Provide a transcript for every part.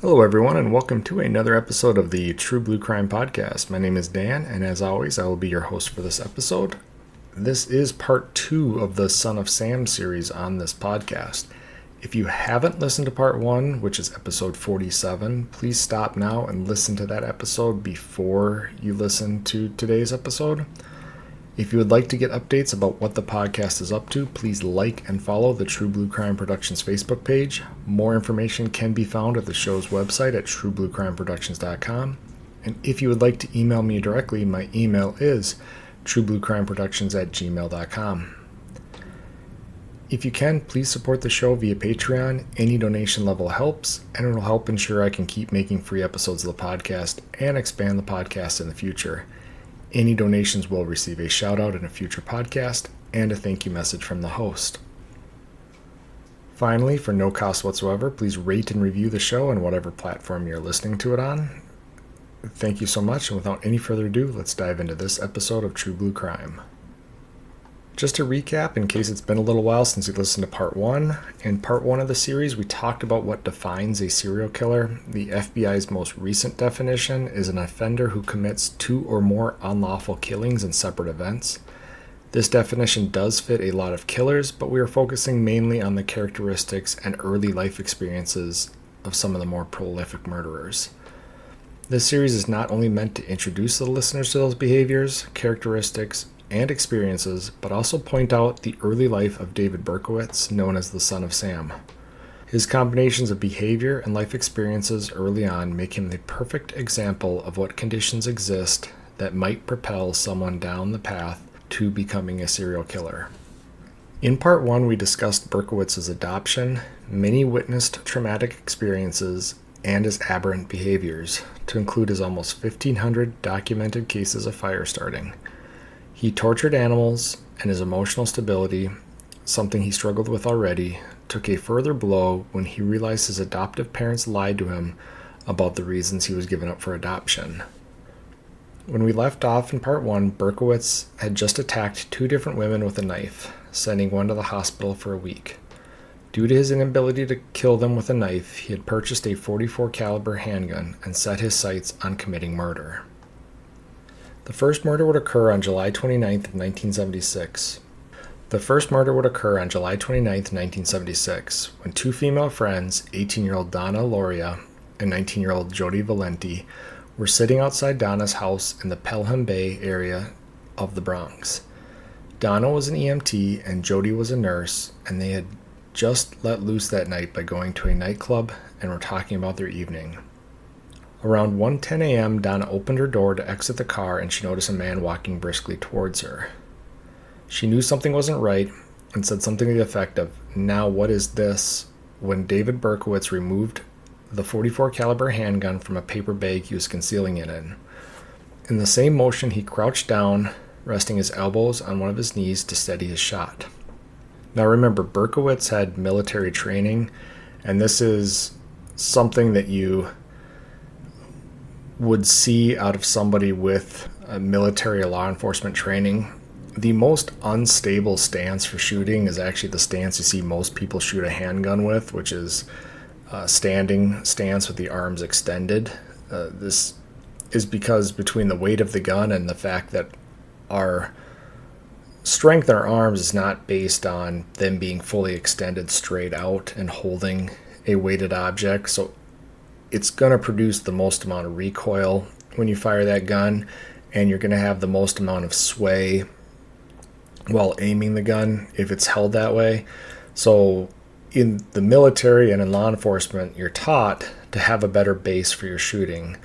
Hello, everyone, and welcome to another episode of the True Blue Crime Podcast. My name is Dan, and as always, I will be your host for this episode. This is part 2 of the Son of Sam series on this podcast. If you haven't listened to part 1, which is episode 47, please stop now and listen to that episode before you listen to today's episode. If you would like to get updates about what the podcast is up to, please like and follow the True Blue Crime Productions Facebook page. More information can be found at the show's website at truebluecrimeproductions.com. And if you would like to email me directly, my email is truebluecrimeproductions@gmail.com. If you can, please support the show via Patreon. Any donation level helps, and it will help ensure I can keep making free episodes of the podcast and expand the podcast in the future. Any donations will receive a shout out in a future podcast and a thank you message from the host. Finally, for no cost whatsoever, please rate and review the show on whatever platform you're listening to it on. Thank you so much, and without any further ado, let's dive into this episode of True Blue Crime. Just to recap, in case it's been a little while since you listened to part 1, in part 1 of the series we talked about what defines a serial killer. The FBI's most recent definition is an offender who commits 2 or more unlawful killings in separate events. This definition does fit a lot of killers, but we are focusing mainly on the characteristics and early life experiences of some of the more prolific murderers. This series is not only meant to introduce the listeners to those behaviors, characteristics, and experiences, but also point out the early life of David Berkowitz, known as the Son of Sam. His combinations of behavior and life experiences early on make him the perfect example of what conditions exist that might propel someone down the path to becoming a serial killer. In part 1, we discussed Berkowitz's adoption, many witnessed traumatic experiences, and his aberrant behaviors, to include his almost 1,500 documented cases of fire starting. He tortured animals, and his emotional stability, something he struggled with already, took a further blow when he realized his adoptive parents lied to him about the reasons he was given up for adoption. When we left off in part 1, Berkowitz had just attacked 2 different women with a knife, sending one to the hospital for a week. Due to his inability to kill them with a knife, he had purchased a .44 caliber handgun and set his sights on committing murder. The first murder would occur on July 29th of 1976. When 2 female friends, 18-year-old Donna Loria and 19-year-old Jody Valenti, were sitting outside Donna's house in the Pelham Bay area of the Bronx. Donna was an EMT and Jody was a nurse, and they had just let loose that night by going to a nightclub and were talking about their evening. Around 1:10 a.m., Donna opened her door to exit the car and she noticed a man walking briskly towards her. She knew something wasn't right and said something to the effect of, "Now what is this?" when David Berkowitz removed the .44 caliber handgun from a paper bag he was concealing it in. In the same motion, he crouched down, resting his elbows on one of his knees to steady his shot. Now remember, Berkowitz had military training, and this is something that you would see out of somebody with military law enforcement training. The most unstable stance for shooting is actually the stance you see most people shoot a handgun with, which is a standing stance with the arms extended. This is because between the weight of the gun and the fact that our strength in our arms is not based on them being fully extended straight out and holding a weighted object, so it's going to produce the most amount of recoil when you fire that gun, and you're going to have the most amount of sway while aiming the gun if it's held that way. So in the military and in law enforcement, you're taught to have a better base for your shooting.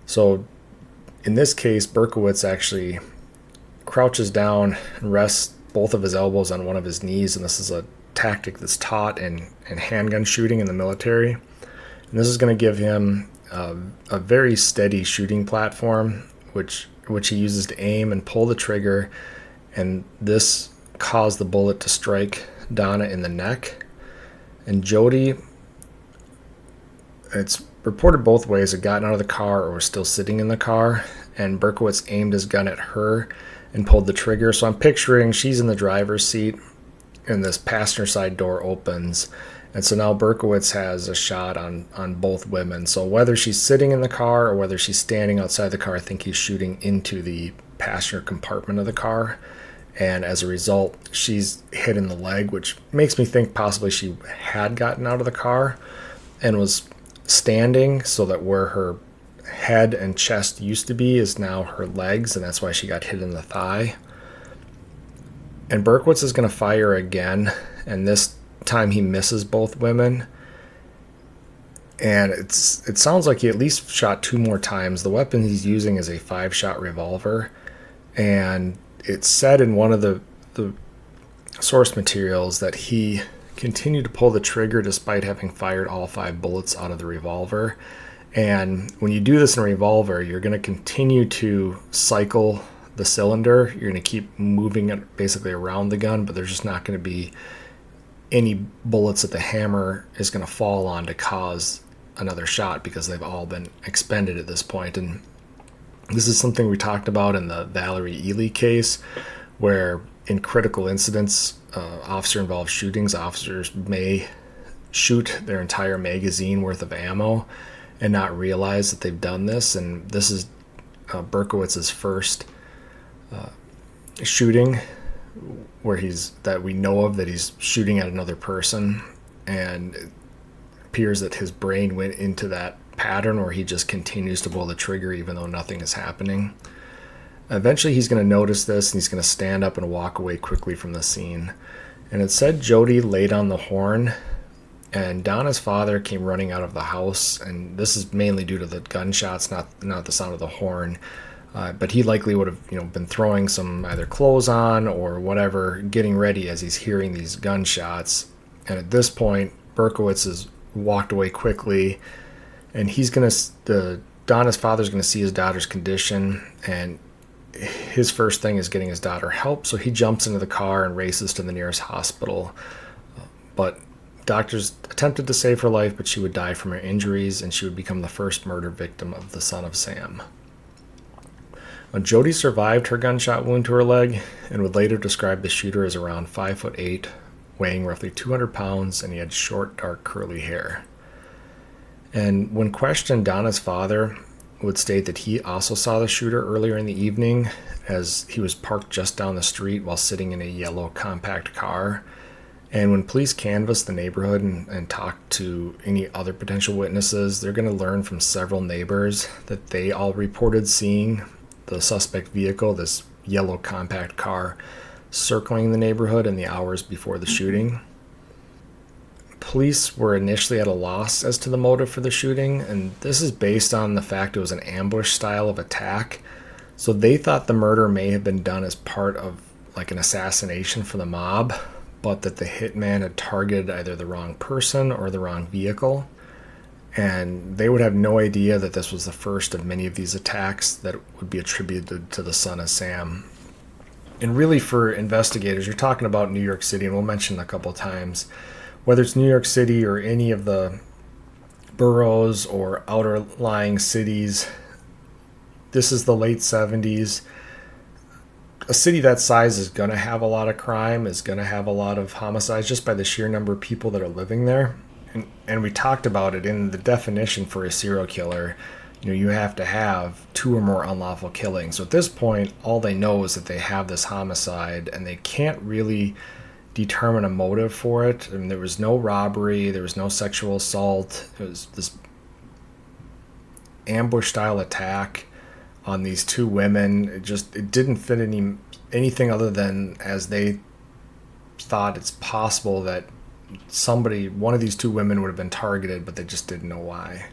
So in this case, Berkowitz actually crouches down and rests both of his elbows on one of his knees, and this is a tactic that's taught in handgun shooting in the military. And this is going to give him a very steady shooting platform, which he uses to aim and pull the trigger. And this caused the bullet to strike Donna in the neck. And Jody, it's reported both ways, had gotten out of the car or was still sitting in the car. And Berkowitz aimed his gun at her and pulled the trigger. So I'm picturing she's in the driver's seat, and this passenger side door opens, And so now Berkowitz has a shot on both women. So whether she's sitting in the car or whether she's standing outside the car, I think he's shooting into the passenger compartment of the car. And as a result, she's hit in the leg, which makes me think possibly she had gotten out of the car and was standing, so that where her head and chest used to be is now her legs, and that's why she got hit in the thigh. And Berkowitz is going to fire again, and this time he misses both women. And it sounds like he at least shot 2 more times. The weapon he's using is a 5-shot revolver, and it's said in one of the source materials that he continued to pull the trigger despite having fired all 5 bullets out of the revolver. And when you do this in a revolver, you're going to continue to cycle the cylinder. You're going to keep moving it basically around the gun, but there's just not going to be any bullets that the hammer is going to fall on to cause another shot, because they've all been expended at this point. And this is something we talked about in the Valerie Ely case, where in critical incidents, officer-involved shootings, officers may shoot their entire magazine worth of ammo and not realize that they've done this. And this is Berkowitz's first shooting where that we know of, that he's shooting at another person, and it appears that his brain went into that pattern where he just continues to pull the trigger even though nothing is happening. Eventually he's going to notice this, and he's going to stand up and walk away quickly from the scene. And it said Jody laid on the horn, and Donna's father came running out of the house, and this is mainly due to the gunshots, not the sound of the horn. But he likely would have, been throwing some either clothes on or whatever, getting ready as he's hearing these gunshots. And at this point, Berkowitz has walked away quickly, and Donna's father's gonna see his daughter's condition, and his first thing is getting his daughter help. So he jumps into the car and races to the nearest hospital. But doctors attempted to save her life, but she would die from her injuries, and she would become the first murder victim of the son of Sam. Jody survived her gunshot wound to her leg and would later describe the shooter as around 5'8", weighing roughly 200 pounds, and he had short, dark, curly hair. And when questioned, Donna's father would state that he also saw the shooter earlier in the evening, as he was parked just down the street while sitting in a yellow compact car. And when police canvassed the neighborhood and talked to any other potential witnesses, they're going to learn from several neighbors that they all reported seeing the suspect vehicle, this yellow compact car, circling the neighborhood in the hours before the shooting. Police were initially at a loss as to the motive for the shooting, and this is based on the fact it was an ambush style of attack. So they thought the murder may have been done as part of like an assassination for the mob, but that the hitman had targeted either the wrong person or the wrong vehicle. And they would have no idea that this was the first of many of these attacks that would be attributed to the son of Sam. And really, for investigators, you're talking about New York City, and we'll mention a couple of times, whether it's New York City or any of the boroughs or outer lying cities, this is the late 70s. A city that size is going to have a lot of crime, is going to have a lot of homicides just by the sheer number of people that are living there. And we talked about it in the definition for a serial killer. You have to have 2 or more unlawful killings. So at this point, all they know is that they have this homicide, and they can't really determine a motive for it. I mean, there was no robbery, there was no sexual assault. It was this ambush-style attack on these 2 women. It didn't fit anything other than, as they thought, it's possible that one of these 2 women would have been targeted, but they just didn't know why,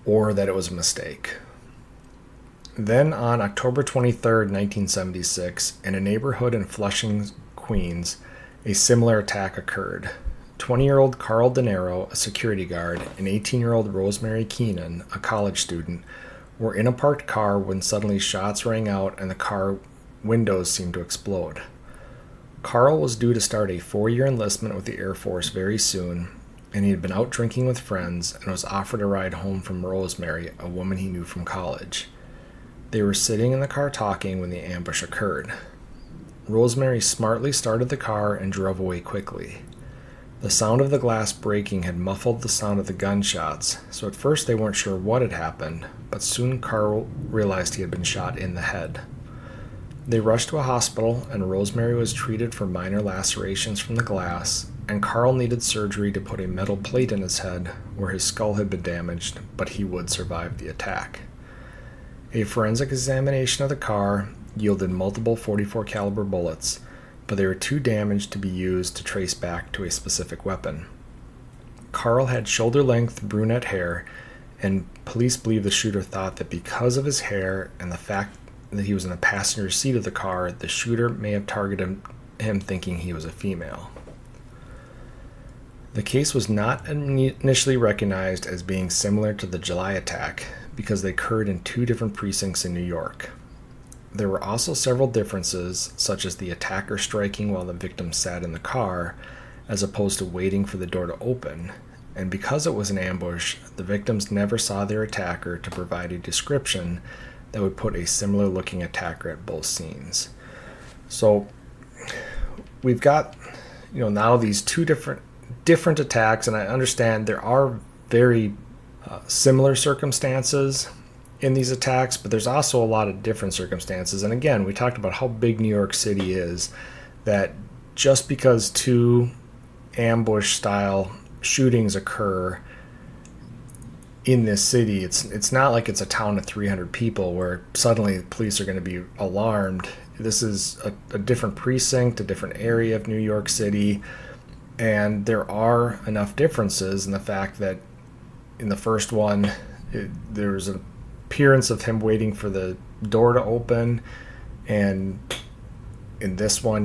or that it was a mistake. Then on October 23rd, 1976, in a neighborhood in Flushing, Queens, a similar attack occurred. 20-year-old Carl De Niro, a security guard, and 18-year-old Rosemary Keenan, a college student, were in a parked car when suddenly shots rang out and the car windows seemed to explode. Carl was due to start a 4-year enlistment with the Air Force very soon, and he had been out drinking with friends and was offered a ride home from Rosemary, a woman he knew from college. They were sitting in the car talking when the ambush occurred. Rosemary smartly started the car and drove away quickly. The sound of the glass breaking had muffled the sound of the gunshots, so at first they weren't sure what had happened, but soon Carl realized he had been shot in the head. They rushed to a hospital, and Rosemary was treated for minor lacerations from the glass, and Carl needed surgery to put a metal plate in his head where his skull had been damaged, but he would survive the attack. A forensic examination of the car yielded multiple .44 caliber bullets, but they were too damaged to be used to trace back to a specific weapon. Carl had shoulder-length brunette hair, and police believe the shooter thought that because of his hair and the fact that he was in the passenger seat of the car, the shooter may have targeted him thinking he was a female. The case was not initially recognized as being similar to the July attack because they occurred in two different precincts in New York. There were also several differences, such as the attacker striking while the victim sat in the car, as opposed to waiting for the door to open, and because it was an ambush, the victims never saw their attacker to provide a description that would put a similar-looking attacker at both scenes. So we've got, now these two different attacks, and I understand there are very similar circumstances in these attacks, but there's also a lot of different circumstances. And again, we talked about how big New York City is, that just because two ambush-style shootings occur in this city, it's not like it's a town of 300 people where suddenly the police are going to be alarmed. This is a different precinct, a different area of New York City, and there are enough differences in the fact that in the first one, there was an appearance of him waiting for the door to open, and in this one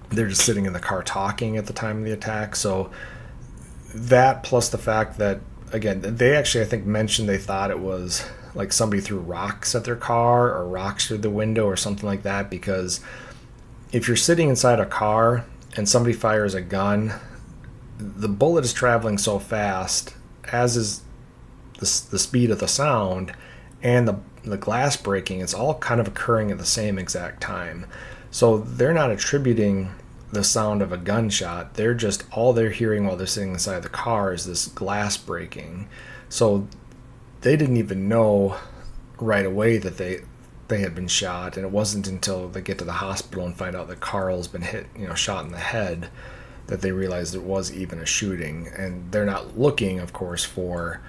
they're just sitting in the car talking at the time of the attack. So that, plus the fact that, again, they actually, I think, mentioned they thought it was like somebody threw rocks at their car or rocks through the window or something like that, because if you're sitting inside a car and somebody fires a gun, the bullet is traveling so fast, as is the speed of the sound and the glass breaking. It's all kind of occurring at the same exact time. So they're not attributing the sound of a gunshot. They're just, all they're hearing while they're sitting inside the car is this glass breaking. So they didn't even know right away that they had been shot, and it wasn't until they get to the hospital and find out that Carl's been hit, shot in the head, that they realized it was even a shooting. And they're not looking, of course, for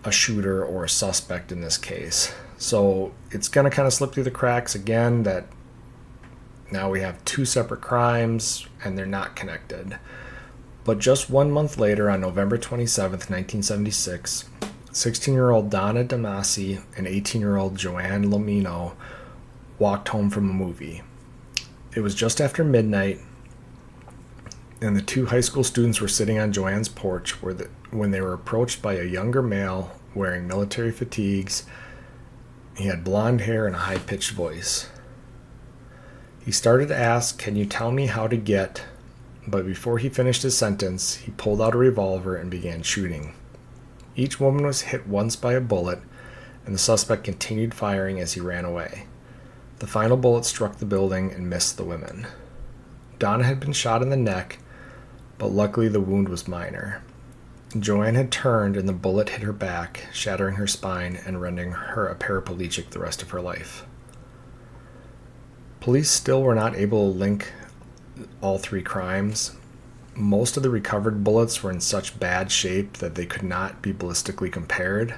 a shooter or a suspect in this case. So it's going to kind of slip through the cracks again that now we have two separate crimes and they're not connected. But just 1 month later, on November 27th, 1976, 16-year-old Donna Damasi and 18-year-old Joanne Lomino walked home from a movie. It was just after midnight, and the two high school students were sitting on Joanne's porch when they were approached by a younger male wearing military fatigues. He had blonde hair and a high-pitched voice. He started to ask, "Can you tell me how to get?" But before he finished his sentence, he pulled out a revolver and began shooting. Each woman was hit once by a bullet, and the suspect continued firing as he ran away. The final bullet struck the building and missed the women. Donna had been shot in the neck, but luckily the wound was minor. Joanne had turned and the bullet hit her back, shattering her spine and rendering her a paraplegic the rest of her life. Police still were not able to link all three crimes. Most of the recovered bullets were in such bad shape that they could not be ballistically compared.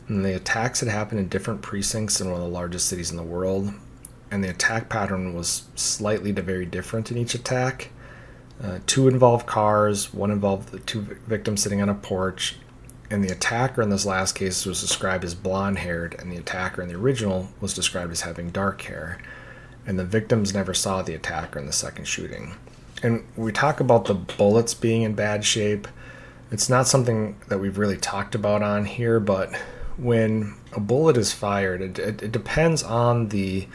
And the attacks had happened in different precincts in one of the largest cities in the world, and the attack pattern was slightly to very different in each attack. Two involved cars, one involved the two victims sitting on a porch, and the attacker in this last case was described as blonde-haired, and the attacker in the original was described as having dark hair. And the victims never saw the attacker in the second shooting. And we talk about the bullets being in bad shape. It's not something that we've really talked about on here, but when a bullet is fired, it depends on the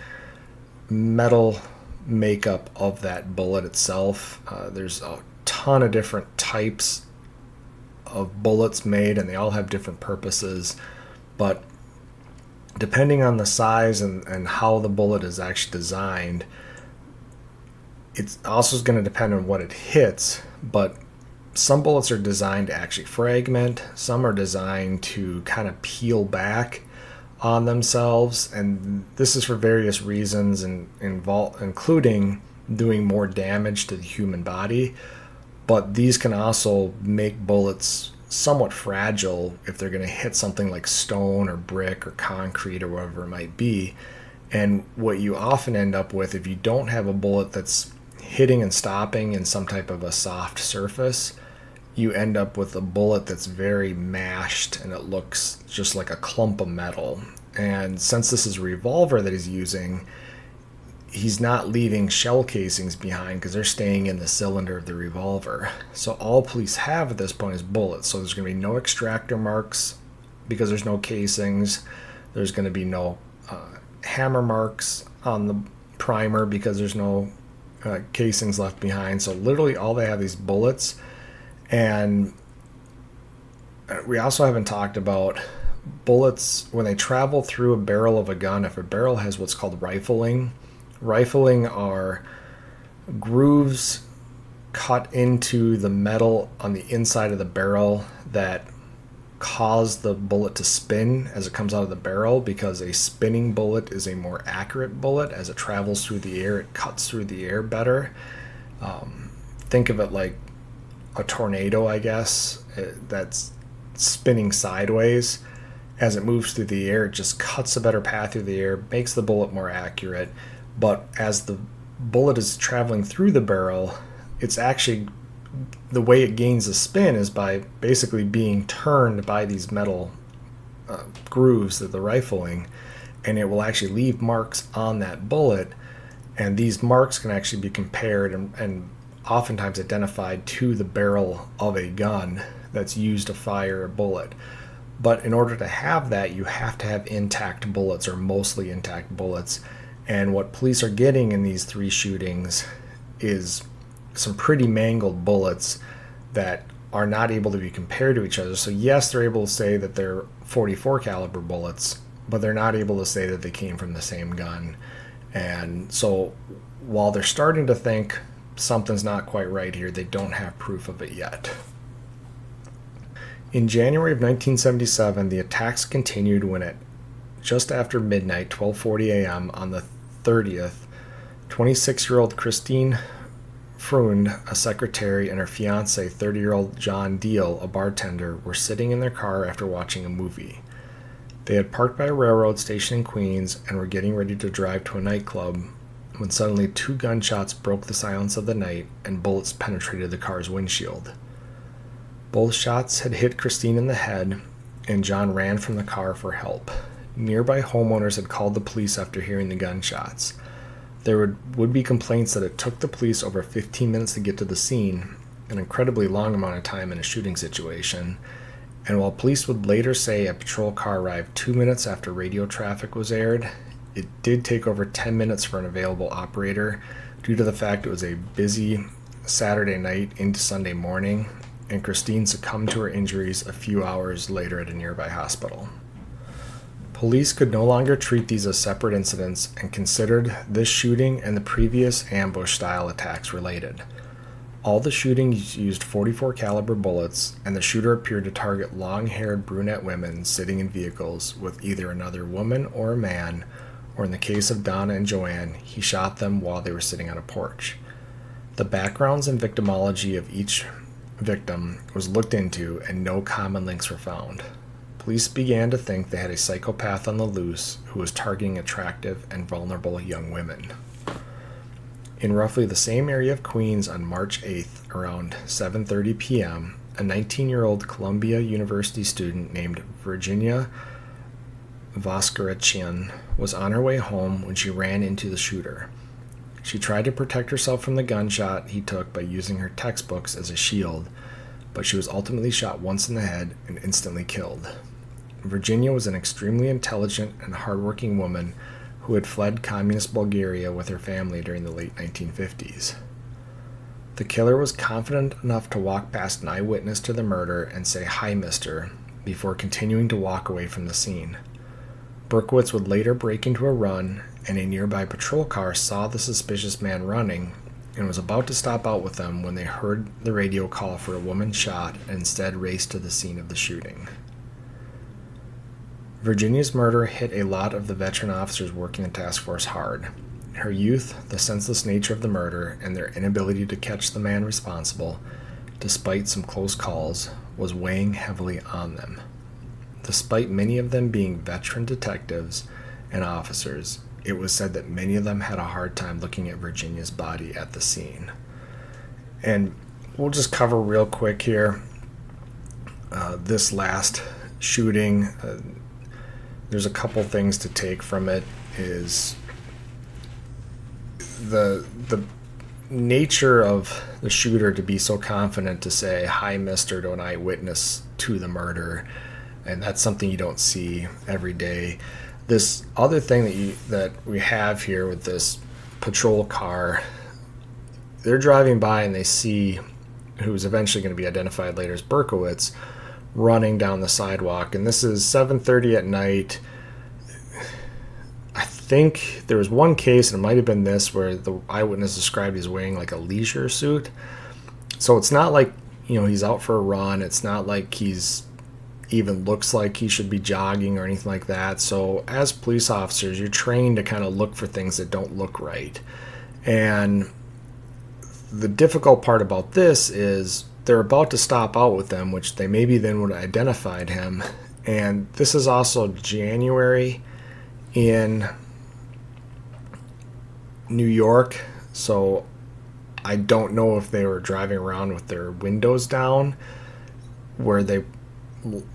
metal makeup of that bullet itself. There's a ton of different types of bullets made, and they all have different purposes. But depending on the size and how the bullet is actually designed, It's also going to depend on what it hits, but some bullets are designed to actually fragment. Some are designed to kind of peel back on themselves, and this is for various reasons, and including doing more damage to the human body. But these can also make bullets somewhat fragile if they're going to hit something like stone or brick or concrete or whatever it might be. And what you often end up with, if you don't have a bullet that's hitting and stopping in some type of a soft surface, you end up with a bullet that's very mashed and it looks just like a clump of metal. And since this is a revolver that he's using, he's not leaving shell casings behind because they're staying in the cylinder of the revolver. So all police have at this point is bullets. So there's going to be no extractor marks because there's no casings. There's going to be no hammer marks on the primer because there's no casings left behind. So literally all they have is bullets. And we also haven't talked about bullets when they travel through a barrel of a gun. If a barrel has what's called rifling are grooves cut into the metal on the inside of the barrel that cause the bullet to spin as it comes out of the barrel, because a spinning bullet is a more accurate bullet. As it travels through the air, it cuts through the air better. Think of it like a tornado, I guess, that's spinning sideways. As it moves through the air, it just cuts a better path through the air, makes the bullet more accurate. But as the bullet is traveling through the barrel, it's actually, the way it gains a spin is by basically being turned by these metal grooves of the rifling, and it will actually leave marks on that bullet. And these marks can actually be compared and oftentimes identified to the barrel of a gun that's used to fire a bullet. But in order to have that, you have to have intact bullets, or mostly intact bullets. And what police are getting in these three shootings is some pretty mangled bullets that are not able to be compared to each other. So yes, they're able to say that they're .44 caliber bullets, but they're not able to say that they came from the same gun. And so while they're starting to think something's not quite right here, they don't have proof of it yet. In January of 1977, the attacks continued when at just after midnight, 12:40 a.m. on the 30th, 26-year-old Christine Freund, a secretary, and her fiancé, 30-year-old John Deal, a bartender, were sitting in their car after watching a movie. They had parked by a railroad station in Queens and were getting ready to drive to a nightclub when suddenly 2 gunshots broke the silence of the night and bullets penetrated the car's windshield. Both shots had hit Christine in the head, and John ran from the car for help. Nearby homeowners had called the police after hearing the gunshots. There would be complaints that it took the police over 15 minutes to get to the scene, an incredibly long amount of time in a shooting situation. And while police would later say a patrol car arrived 2 minutes after radio traffic was aired, it did take over 10 minutes for an available operator due to the fact it was a busy Saturday night into Sunday morning, and Christine succumbed to her injuries a few hours later at a nearby hospital. Police could no longer treat these as separate incidents and considered this shooting and the previous ambush-style attacks related. All the shootings used .44 caliber bullets, and the shooter appeared to target long-haired brunette women sitting in vehicles with either another woman or a man, or in the case of Donna and Joanne, he shot them while they were sitting on a porch. The backgrounds and victimology of each victim was looked into, and no common links were found. Police began to think they had a psychopath on the loose who was targeting attractive and vulnerable young women. In roughly the same area of Queens on March 8th, around 7:30 p.m., a 19-year-old Columbia University student named Virginia Voskerichian was on her way home when she ran into the shooter. She tried to protect herself from the gunshot he took by using her textbooks as a shield, but she was ultimately shot once in the head and instantly killed. Virginia was an extremely intelligent and hardworking woman who had fled communist Bulgaria with her family during the late 1950s. The killer was confident enough to walk past an eyewitness to the murder and say, "Hi, mister," before continuing to walk away from the scene. Berkowitz would later break into a run, and a nearby patrol car saw the suspicious man running and was about to stop out with them when they heard the radio call for a woman shot and instead raced to the scene of the shooting. Virginia's murder hit a lot of the veteran officers working the task force hard. Her youth, the senseless nature of the murder, and their inability to catch the man responsible, despite some close calls, was weighing heavily on them. Despite many of them being veteran detectives and officers, it was said that many of them had a hard time looking at Virginia's body at the scene. And we'll just cover real quick here this last shooting. There's a couple things to take from it. Is the nature of the shooter to be so confident to say "Hi, mister" to an eyewitness to the murder, and that's something you don't see every day. This other thing that we have here with this patrol car, they're driving by and they see who's eventually going to be identified later as Berkowitz running down the sidewalk, and this is 7:30 at night. I think there was one case, and it might have been this, where the eyewitness described he's wearing like a leisure suit. So it's not like, he's out for a run. It's not like he's even looks like he should be jogging or anything like that. So as police officers, you're trained to kind of look for things that don't look right. And the difficult part about this is they're about to stop out with them, which they maybe then would have identified him. And this is also January in New York, so I don't know if they were driving around with their windows down where they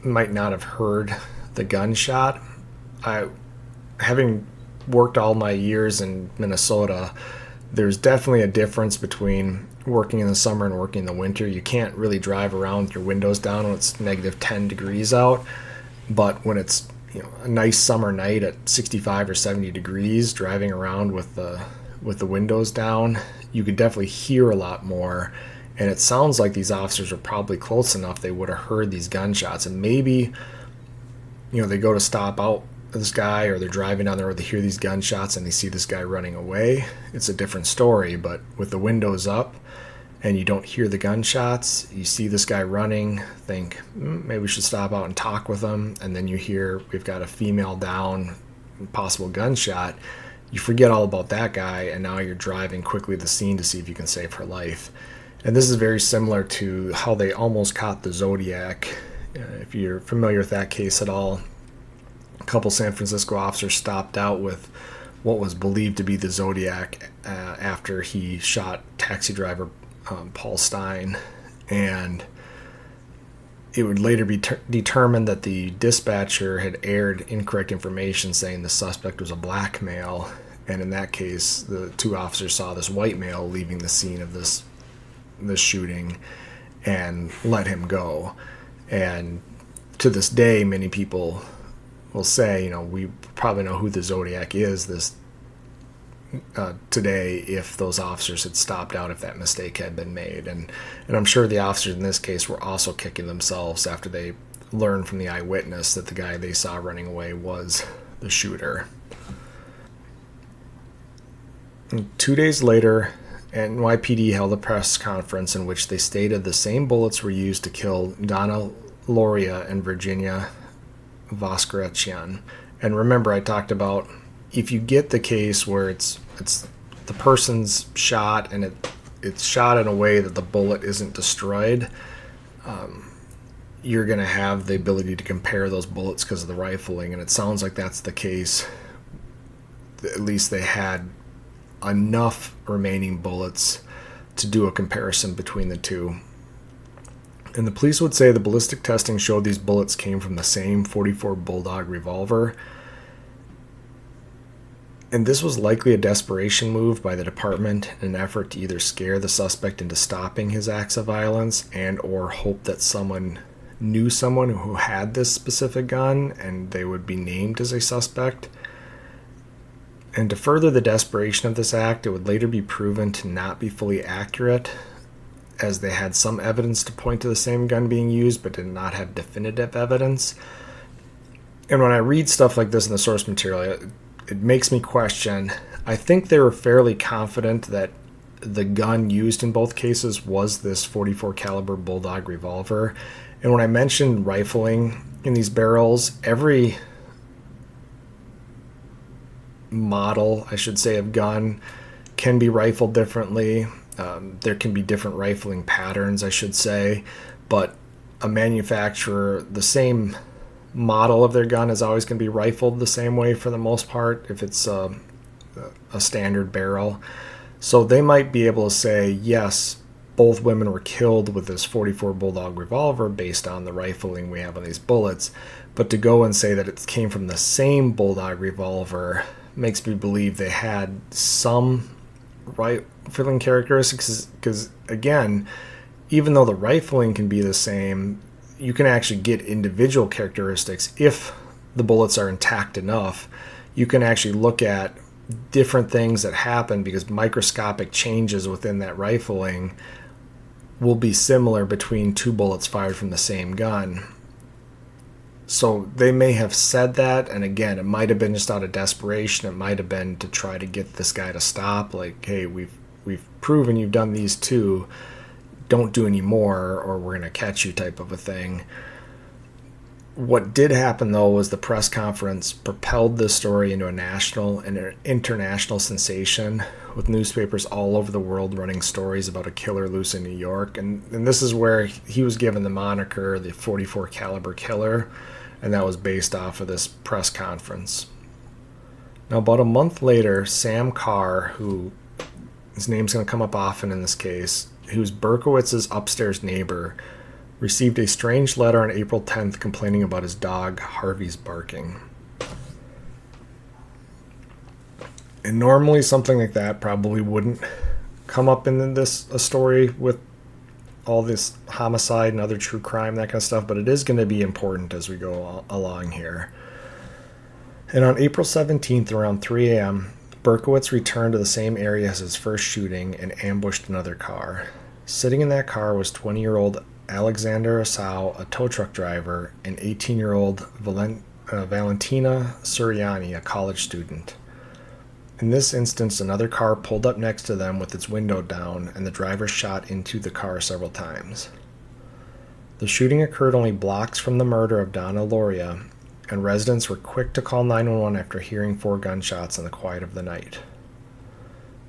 might not have heard the gunshot. Having worked all my years in Minnesota, there's definitely a difference between working in the summer and working in the winter. You can't really drive around with your windows down when it's negative 10 degrees out, but when it's a nice summer night at 65 or 70 degrees, driving around with the windows down, you could definitely hear a lot more. And it sounds like these officers are probably close enough they would have heard these gunshots. And maybe, they go to stop out this guy, or they're driving down there where they hear these gunshots and they see this guy running away. It's a different story. But with the windows up and you don't hear the gunshots, you see this guy running, think, maybe we should stop out and talk with him. And then you hear we've got a female down, possible gunshot. You forget all about that guy, and now you're driving quickly to the scene to see if you can save her life. And this is very similar to how they almost caught the Zodiac. If you're familiar with that case at all, a couple San Francisco officers stopped out with what was believed to be the Zodiac after he shot taxi driver Paul Stein. And it would later be determined that the dispatcher had aired incorrect information saying the suspect was a black male. And in that case, the two officers saw this white male leaving the scene of this shooting and let him go. And to this day, many people will say, we probably know who the Zodiac is today if those officers had stopped out, if that mistake had been made. And I'm sure the officers in this case were also kicking themselves after they learned from the eyewitness that the guy they saw running away was the shooter. And 2 days later, NYPD held a press conference in which they stated the same bullets were used to kill Donna Lauria and Virginia Voskarechyan. And remember, I talked about if you get the case where it's the person's shot and it's shot in a way that the bullet isn't destroyed, you're going to have the ability to compare those bullets because of the rifling. And it sounds like that's the case. At least they had enough remaining bullets to do a comparison between the two. And the police would say the ballistic testing showed these bullets came from the same .44 Bulldog revolver. And this was likely a desperation move by the department in an effort to either scare the suspect into stopping his acts of violence and or hope that someone knew someone who had this specific gun and they would be named as a suspect. And to further the desperation of this act, it would later be proven to not be fully accurate, as they had some evidence to point to the same gun being used, but did not have definitive evidence. And when I read stuff like this in the source material, it makes me question. I think they were fairly confident that the gun used in both cases was this .44 caliber Bulldog revolver. And when I mentioned rifling in these barrels, every model, I should say, of gun can be rifled differently. There can be different rifling patterns, I should say, but a manufacturer, the same model of their gun is always going to be rifled the same way for the most part if it's a standard barrel. So they might be able to say, yes, both women were killed with this .44 Bulldog revolver based on the rifling we have on these bullets, but to go and say that it came from the same Bulldog revolver makes me believe they had some rifling characteristics, because again, even though the rifling can be the same, you can actually get individual characteristics. If the bullets are intact enough, you can actually look at different things that happen, because microscopic changes within that rifling will be similar between two bullets fired from the same gun. So they may have said that, and again, it might have been just out of desperation. It might have been to try to get this guy to stop, like, hey, we've proven you've done these two, don't do any more or we're going to catch you, type of a thing. What did happen, though, was the press conference propelled this story into a national and an international sensation, with newspapers all over the world running stories about a killer loose in New York. And this is where he was given the moniker the .44 caliber killer, and that was based off of this press conference. Now, about a month later, Sam Carr, who his name's going to come up often in this case, who's Berkowitz's upstairs neighbor, received a strange letter on April 10th complaining about his dog Harvey's barking. And normally something like that probably wouldn't come up in a story with all this homicide and other true crime, that kind of stuff, but it is going to be important as we go along here. And on April 17th around 3 a.m., Berkowitz returned to the same area as his first shooting and ambushed another car. Sitting in that car was 20-year-old Alexander Asau, a tow truck driver, and 18-year-old Valentina Suriani, a college student. In this instance, another car pulled up next to them with its window down, and the driver shot into the car several times. The shooting occurred only blocks from the murder of Donna Loria, and residents were quick to call 911 after hearing 4 gunshots in the quiet of the night.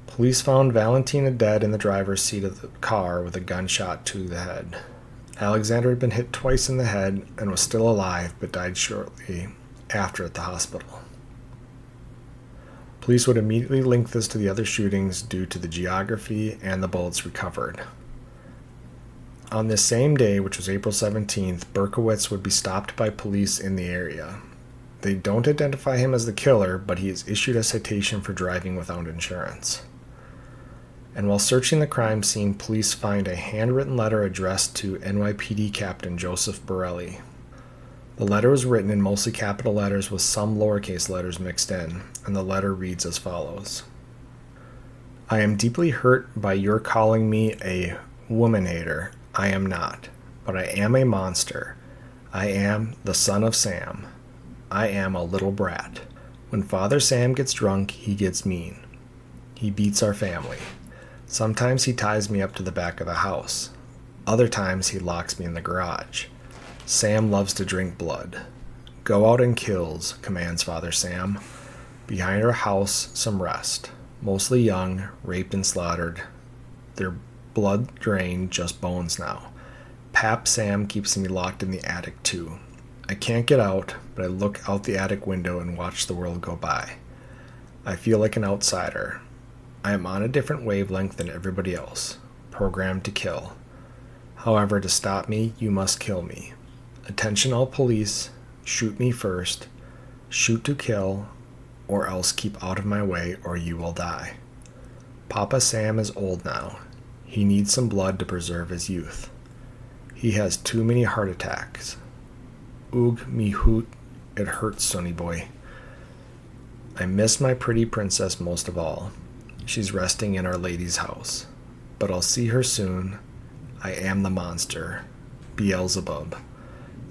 Police found Valentina dead in the driver's seat of the car with a gunshot to the head. Alexander had been hit twice in the head and was still alive, but died shortly after at the hospital. Police would immediately link this to the other shootings due to the geography and the bullets recovered. On this same day, which was April 17th, Berkowitz would be stopped by police in the area. They don't identify him as the killer, but he is issued a citation for driving without insurance. And while searching the crime scene, police find a handwritten letter addressed to NYPD Captain Joseph Borelli. The letter was written in mostly capital letters with some lowercase letters mixed in, and the letter reads as follows. I am deeply hurt by your calling me a woman hater. I am not, but I am a monster. I am the son of Sam. I am a little brat. When Father Sam gets drunk, he gets mean. He beats our family. Sometimes he ties me up to the back of the house. Other times he locks me in the garage. Sam loves to drink blood. Go out and kills, commands Father Sam. Behind our house, some rest. Mostly young, raped and slaughtered. Their blood drained, just bones now. Pap Sam keeps me locked in the attic too. I can't get out, but I look out the attic window and watch the world go by. I feel like an outsider. I am on a different wavelength than everybody else, programmed to kill. However, to stop me, you must kill me. Attention all police, shoot me first, shoot to kill, or else keep out of my way or you will die. Papa Sam is old now. He needs some blood to preserve his youth. He has too many heart attacks. Oog me hoot, it hurts, sonny boy. I miss my pretty princess most of all. She's resting in Our Lady's house. But I'll see her soon. I am the monster, Beelzebub,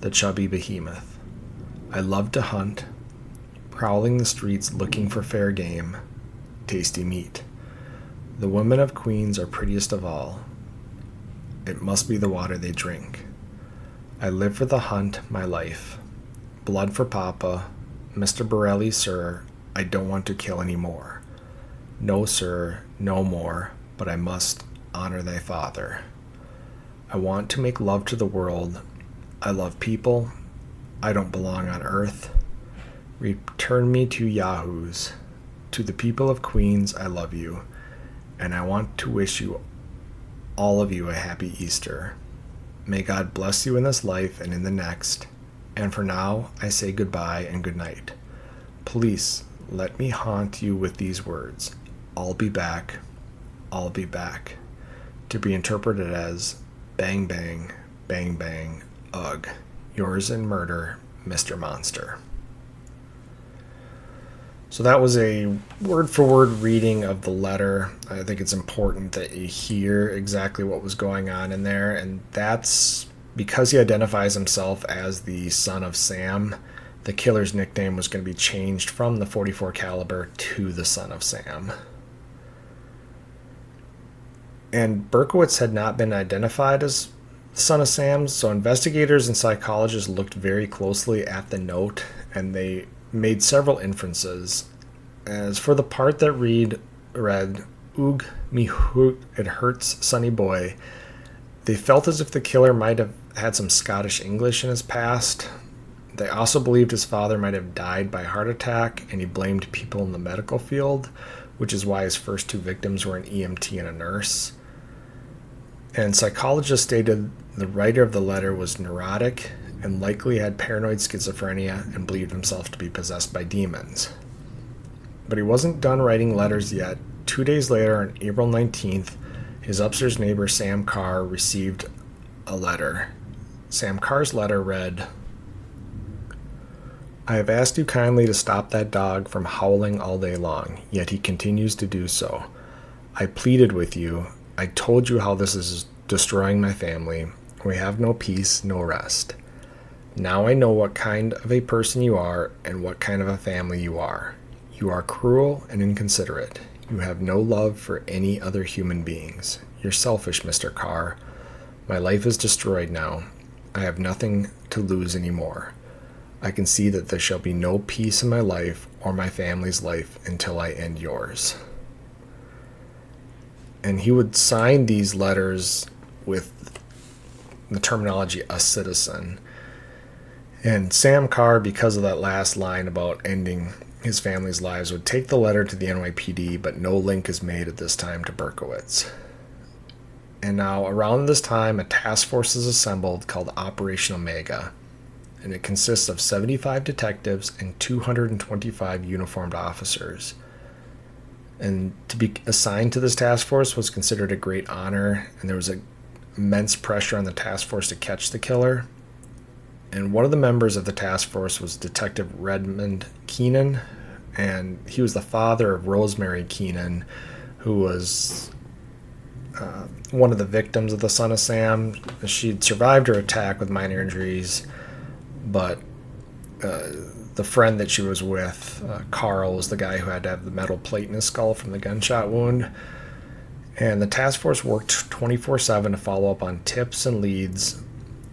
the chubby behemoth. I love to hunt, prowling the streets looking for fair game, tasty meat. The women of Queens are prettiest of all. It must be the water they drink. I live for the hunt, my life. Blood for Papa. Mr. Borelli, sir, I don't want to kill any more. No, sir, no more, but I must honor thy father. I want to make love to the world. I love people. I don't belong on earth. Return me to Yahoos. To the people of Queens, I love you, and I want to wish you, all of you, a happy Easter. May God bless you in this life and in the next. And for now, I say goodbye and good night. Police, let me haunt you with these words. I'll be back. I'll be back. To be interpreted as bang, bang, bang, bang, ugh. Yours in murder, Mr. Monster. So that was a word-for-word reading of the letter. I think it's important that you hear exactly what was going on in there, and that's because he identifies himself as the son of Sam. The killer's nickname was going to be changed from the .44 caliber to the son of Sam. And Berkowitz had not been identified as the son of Sam, so investigators and psychologists looked very closely at the note, and they made several inferences. As for the part that read, Oog me hoot, it hurts, sonny boy, they felt as if the killer might have had some Scottish English in his past. They also believed his father might have died by heart attack, and he blamed people in the medical field, which is why his first two victims were an EMT and a nurse. And psychologists stated the writer of the letter was neurotic and likely had paranoid schizophrenia and believed himself to be possessed by demons. But he wasn't done writing letters yet. 2 days later, on April 19th, his upstairs neighbor Sam Carr received a letter. Sam Carr's letter read, I have asked you kindly to stop that dog from howling all day long, yet he continues to do so. I pleaded with you. I told you how this is destroying my family. We have no peace, no rest. Now I know what kind of a person you are and what kind of a family you are. You are cruel and inconsiderate. You have no love for any other human beings. You're selfish, Mr. Carr. My life is destroyed now. I have nothing to lose anymore. I can see that there shall be no peace in my life or my family's life until I end yours. And he would sign these letters with the terminology, a citizen. And Sam Carr, because of that last line about ending his family's lives, would take the letter to the NYPD, but no link is made at this time to Berkowitz. And now, around this time, a task force is assembled called Operation Omega, and it consists of 75 detectives and 225 uniformed officers. And to be assigned to this task force was considered a great honor, and there was immense pressure on the task force to catch the killer. And one of the members of the task force was Detective Redmond Keenan, and he was the father of Rosemary Keenan, who was one of the victims of the Son of Sam. She'd survived her attack with minor injuries, but the friend that she was with, Carl, was the guy who had to have the metal plate in his skull from the gunshot wound. And the task force worked 24/7 to follow up on tips and leads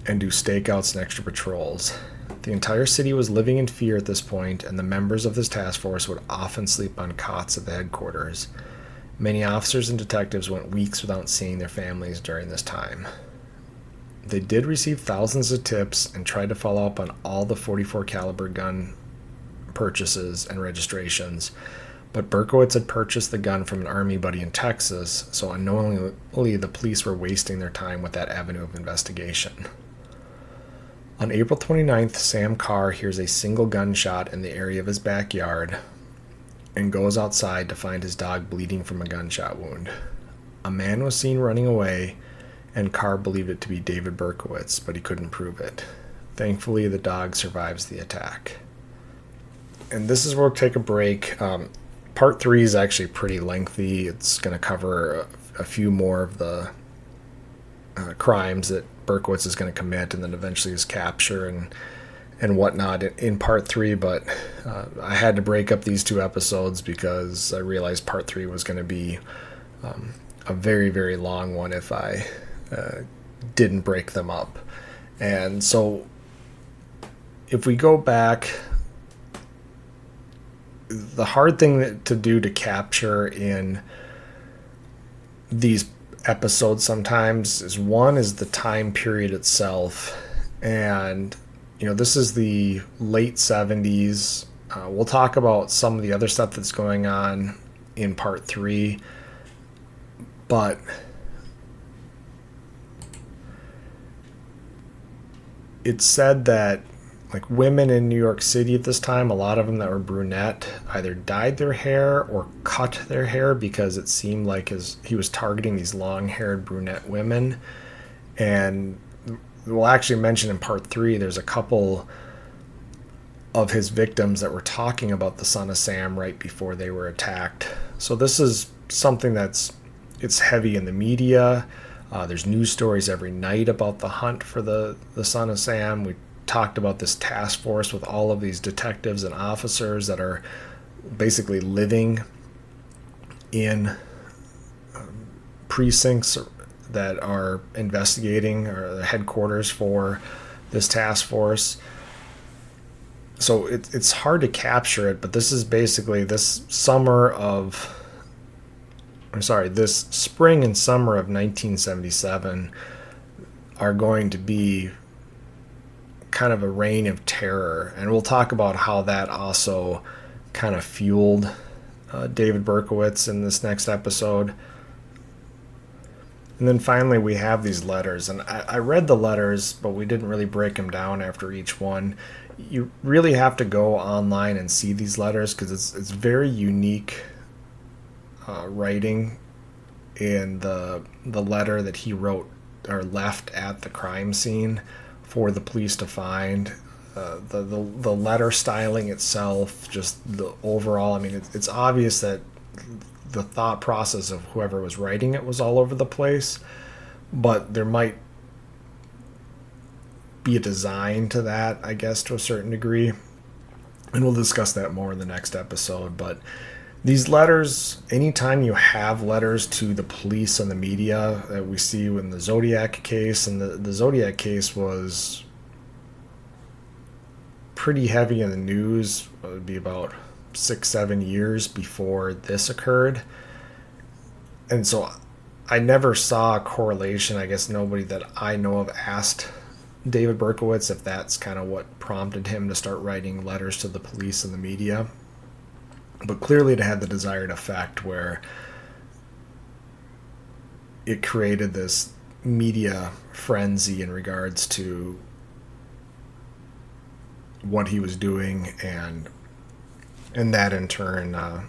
and do stakeouts and extra patrols. The entire city was living in fear at this point, and the members of this task force would often sleep on cots at the headquarters. Many officers and detectives went weeks without seeing their families during this time. They did receive thousands of tips and tried to follow up on all the .44 caliber gun purchases and registrations, but Berkowitz had purchased the gun from an army buddy in Texas, so unknowingly the police were wasting their time with that avenue of investigation. On April 29th, Sam Carr hears a single gunshot in the area of his backyard and goes outside to find his dog bleeding from a gunshot wound. A man was seen running away, and Carr believed it to be David Berkowitz, but he couldn't prove it. Thankfully, the dog survives the attack. And this is where we'll take a break. Part 3 is actually pretty lengthy. It's going to cover a few more of the crimes that Berkowitz is going to commit, and then eventually his capture and whatnot in part 3, but I had to break up these two episodes because I realized part 3 was going to be a very, very long one if I didn't break them up. And so if we go back, the hard thing to do to capture in these episodes sometimes is the time period itself. And this is the late 70s. We'll talk about some of the other stuff that's going on in part 3, but it's said that like women in New York City at this time, a lot of them that were brunette either dyed their hair or cut their hair because it seemed like he was targeting these long-haired brunette women. And we'll actually mention in part 3, there's a couple of his victims that were talking about the Son of Sam right before they were attacked. So this is something it's heavy in the media. There's news stories every night about the hunt for the Son of Sam. We talked about this task force with all of these detectives and officers that are basically living in precincts that are investigating, or the headquarters for this task force. So it's hard to capture it, but this is basically this spring and summer of 1977 are going to be kind of a reign of terror. And we'll talk about how that also kind of fueled David Berkowitz in this next episode. And then finally we have these letters. And I read the letters, but we didn't really break them down after each one. You really have to go online and see these letters because it's very unique writing in the letter that he wrote or left at the crime scene for the police to find. The letter styling itself, just the overall, I mean, it's obvious that the thought process of whoever was writing it was all over the place, but there might be a design to that, I guess, to a certain degree. And we'll discuss that more in the next episode. But these letters, anytime you have letters to the police and the media that we see in the Zodiac case, and the Zodiac case was pretty heavy in the news. It would be about 6-7 years before this occurred. And so I never saw a correlation. I guess nobody that I know of asked David Berkowitz if that's kind of what prompted him to start writing letters to the police and the media. But clearly it had the desired effect where it created this media frenzy in regards to what he was doing, and that in turn, like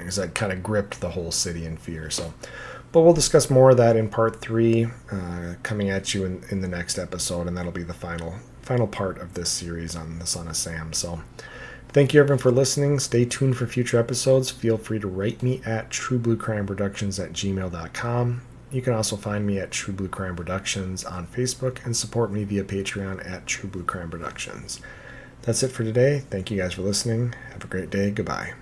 I said, kind of gripped the whole city in fear. So, but we'll discuss more of that in part 3, coming at you in the next episode, and that'll be the final part of this series on the Son of Sam. So, thank you everyone for listening. Stay tuned for future episodes. Feel free to write me at truebluecrimeproductions@gmail.com. You can also find me at True Blue Crime Productions on Facebook and support me via Patreon at True Blue Crime Productions. That's it for today. Thank you guys for listening. Have a great day. Goodbye.